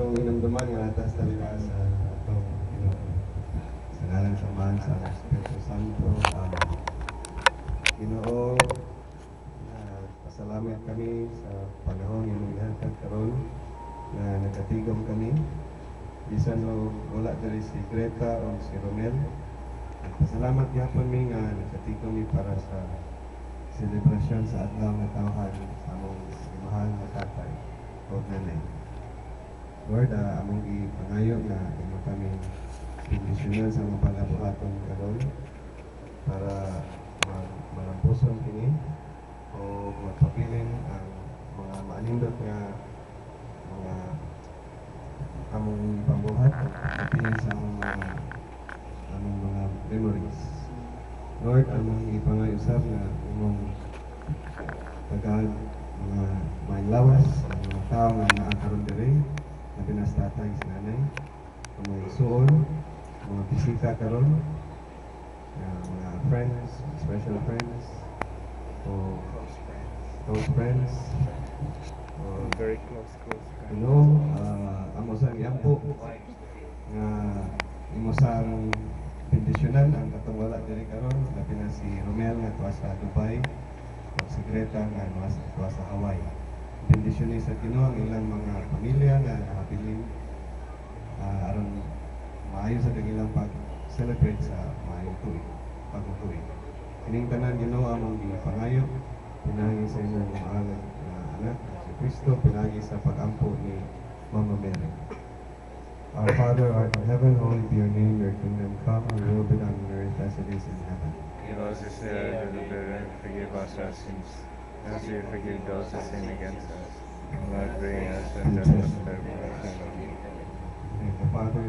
atong inumduman nga atas talila sa atong sa ngalan sa Man sa Espiritu Santo. Ginoo, pasalamat kami sa panahon yung naghatag karon na nakatigom kami. Bisan no wala diri si Greta o si Romel. At pasalamat gyapon mi nga nakatigom mi para sa selebrasyon sa adlaw nga tawhan sa among mahal nga tatay o nanay. Lord, among ipangayo na imo kami bendisyonan sa mga palabuhaton karon para malampuson kini o magpabilin ang mga maanindot nga mga among pambuhat at pagpapilin sa among mga memories. Lord, among ipangayusap na imong tagad mga lawas ang mga tao nga naakaroon diri na binastatay sa nanay, mga isuon, mga bisita karon, mga friends, special friends, o close friends, very close friends. Amo sa iyampo nga imo sang bendisyonan ang katong wala diri karon, labi na si Romel nga tuwa sa Dubai o si Greta nga tuwa sa Hawaii. Bendisyon sa Ginoo ang ilang mga pamilya nga nakabilin aron maayo sa ilang pag-celebrate sa maayong tuig, bagong tuig. Kining tanan Ginoo among gipangayo, pinagi sa imong mahal na anak si Kristo, pinagi sa pag-ampo ni Mama Mary. Our Father, art in heaven, holy be your name, your kingdom come, your will be done on earth as it is in heaven. Give us this day our daily bread, and forgive us our sins, as we forgive those who sin against us. And not bring us into temptation, but deliver us from evil. In the Father,